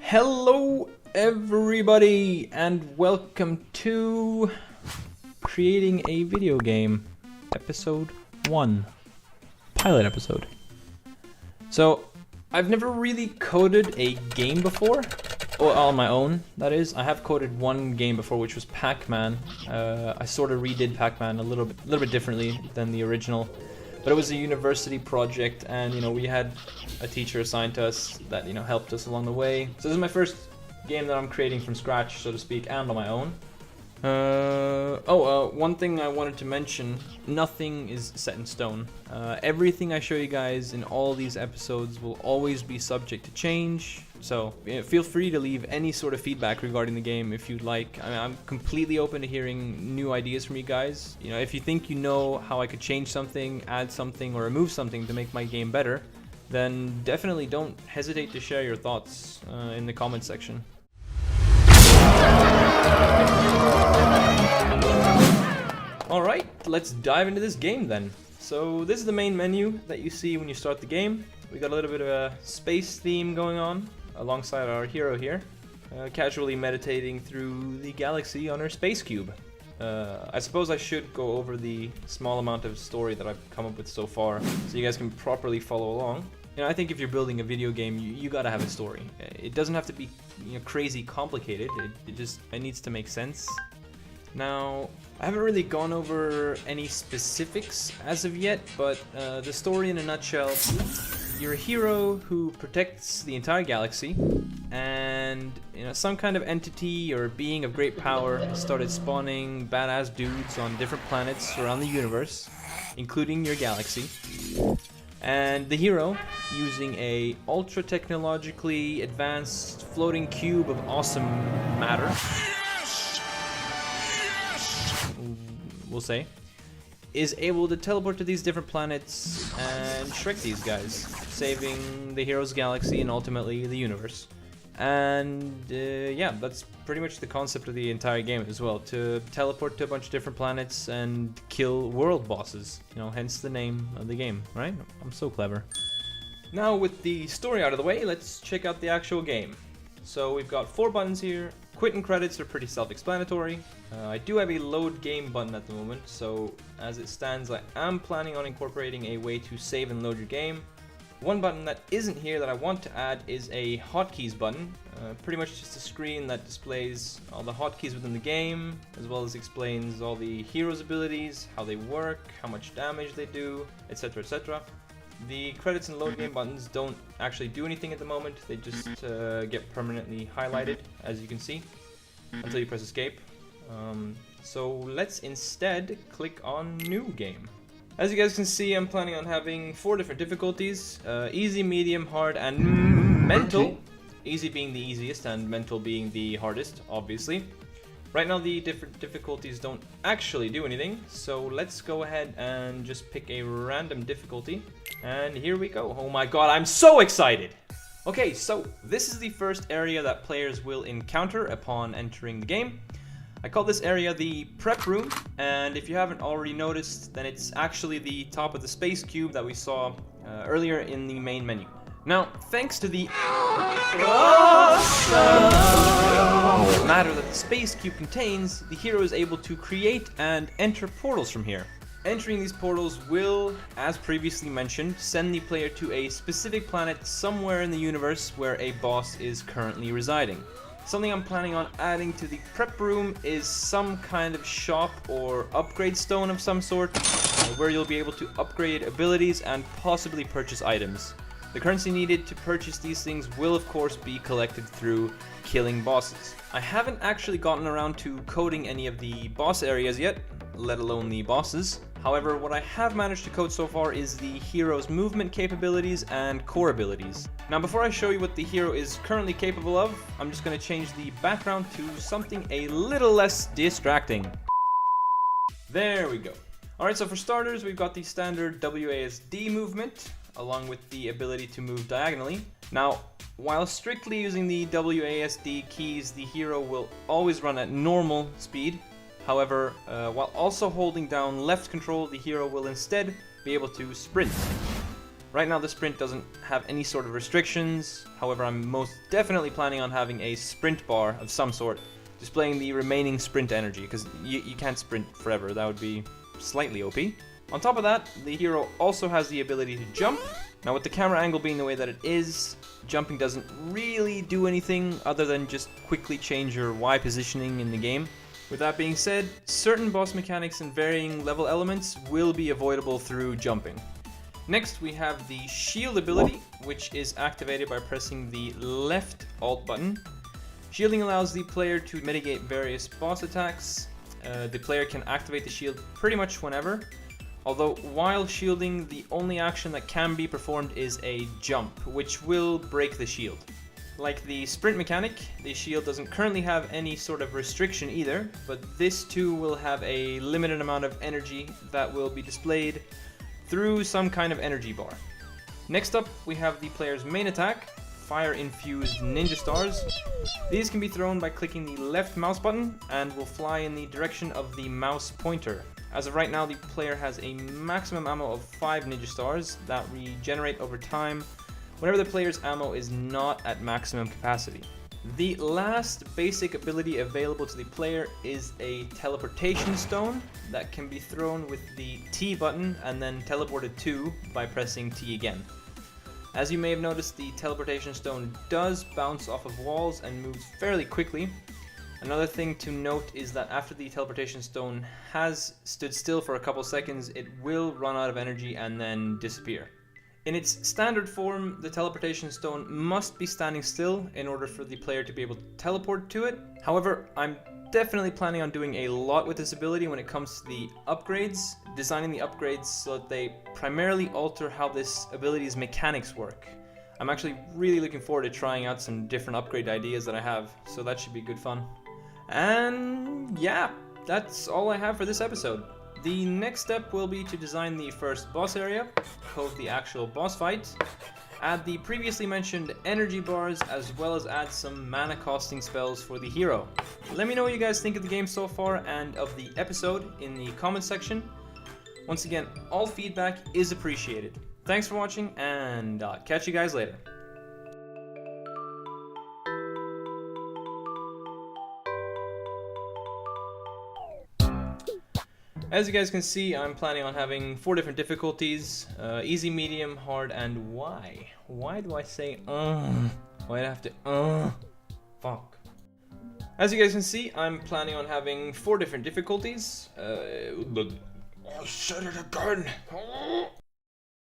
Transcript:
Hello everybody and welcome to Creating a Video Game, episode 1, pilot episode. So, I've never really coded a game before, or on my own, that is. I have coded one game before, which was Pac-Man. I sort of redid Pac-Man a little bit differently than the original, but it was a university project, and we had a teacher assigned to us that helped us along the way. So this is my first game that I'm creating from scratch, so to speak, and on my own. One thing I wanted to mention, nothing is set in stone. Everything I show you guys in all these episodes will always be subject to change, so feel free to leave any sort of feedback regarding the game if you'd like. I'm completely open to hearing new ideas from you guys. If you think how I could change something, add something, or remove something to make my game better, then definitely don't hesitate to share your thoughts in the comments section. Alright, let's dive into this game then. So this is the main menu that you see when you start the game. We got a little bit of a space theme going on alongside our hero here, casually meditating through the galaxy on her space cube. I suppose I should go over the small amount of story that I've come up with so far so you guys can properly follow along. I think if you're building a video game, you gotta have a story. It doesn't have to be crazy complicated, it needs to make sense. Now, I haven't really gone over any specifics as of yet, but the story in a nutshell, you're a hero who protects the entire galaxy, and some kind of entity or being of great power started spawning badass dudes on different planets around the universe, including your galaxy. And the hero, using a ultra technologically advanced floating cube of awesome matter, we'll say, is able to teleport to these different planets and shrek these guys, saving the hero's galaxy and ultimately the universe. And yeah, that's pretty much the concept of the entire game as well, to teleport to a bunch of different planets and kill world bosses, hence the name of the game, right? I'm so clever. Now with the story out of the way, let's check out the actual game. So we've got 4 buttons here. Quit and credits are pretty self-explanatory. I do have a load game button at the moment, so as it stands, I am planning on incorporating a way to save and load your game. One button that isn't here that I want to add is a hotkeys button. Pretty much just a screen that displays all the hotkeys within the game, as well as explains all the heroes' abilities, how they work, how much damage they do, etc, etc. The credits and load game buttons don't actually do anything at the moment, they just get permanently highlighted, as you can see, until you press escape. So let's instead click on New Game. As you guys can see, I'm planning on having 4 different difficulties, easy, medium, hard, and mental. Easy being the easiest and mental being the hardest, obviously. Right now the different difficulties don't actually do anything, so let's go ahead and just pick a random difficulty. And here we go. Oh my god, I'm so excited! Okay, so this is the first area that players will encounter upon entering the game. I call this area the prep room, and if you haven't already noticed, then it's actually the top of the space cube that we saw earlier in the main menu. Now, thanks to the matter that the space cube contains, the hero is able to create and enter portals from here. Entering these portals will, as previously mentioned, send the player to a specific planet somewhere in the universe where a boss is currently residing. Something I'm planning on adding to the prep room is some kind of shop or upgrade stone of some sort, where you'll be able to upgrade abilities and possibly purchase items. The currency needed to purchase these things will of course be collected through killing bosses. I haven't actually gotten around to coding any of the boss areas yet, let alone the bosses. However, what I have managed to code so far is the hero's movement capabilities and core abilities. Now before I show you what the hero is currently capable of, I'm just going to change the background to something a little less distracting. There we go. Alright, so for starters we've got the standard WASD movement, along with the ability to move diagonally. Now, while strictly using the WASD keys, the hero will always run at normal speed. However, while also holding down left control, the hero will instead be able to sprint. Right now the sprint doesn't have any sort of restrictions, however I'm most definitely planning on having a sprint bar of some sort, displaying the remaining sprint energy, because you can't sprint forever, that would be slightly OP. On top of that, the hero also has the ability to jump. Now with the camera angle being the way that it is, jumping doesn't really do anything other than just quickly change your Y positioning in the game. With that being said, certain boss mechanics and varying level elements will be avoidable through jumping. Next we have the shield ability, which is activated by pressing the left alt button. Shielding allows the player to mitigate various boss attacks. The player can activate the shield pretty much whenever, although while shielding the only action that can be performed is a jump, which will break the shield. Like the sprint mechanic, the shield doesn't currently have any sort of restriction either, but this too will have a limited amount of energy that will be displayed through some kind of energy bar. Next up we have the player's main attack, fire infused ninja stars. These can be thrown by clicking the left mouse button and will fly in the direction of the mouse pointer. As of right now the player has a maximum ammo of 5 ninja stars that regenerate over time whenever the player's ammo is not at maximum capacity. The last basic ability available to the player is a teleportation stone that can be thrown with the T button and then teleported to by pressing T again. As you may have noticed, the teleportation stone does bounce off of walls and moves fairly quickly. Another thing to note is that after the teleportation stone has stood still for a couple seconds, it will run out of energy and then disappear. In its standard form, the teleportation stone must be standing still in order for the player to be able to teleport to it. However, I'm definitely planning on doing a lot with this ability when it comes to the upgrades, designing the upgrades so that they primarily alter how this ability's mechanics work. I'm actually really looking forward to trying out some different upgrade ideas that I have, so that should be good fun. And yeah, that's all I have for this episode. The next step will be to design the first boss area, code the actual boss fight, add the previously mentioned energy bars, as well as add some mana costing spells for the hero. Let me know what you guys think of the game so far and of the episode in the comments section. Once again, all feedback is appreciated. Thanks for watching, and I'll catch you guys later. As you guys can see, I'm planning on having 4 different difficulties, easy, medium, hard, and why? Why do I say Why do I have to fuck? As you guys can see, I'm planning on having 4 different difficulties, I said it again!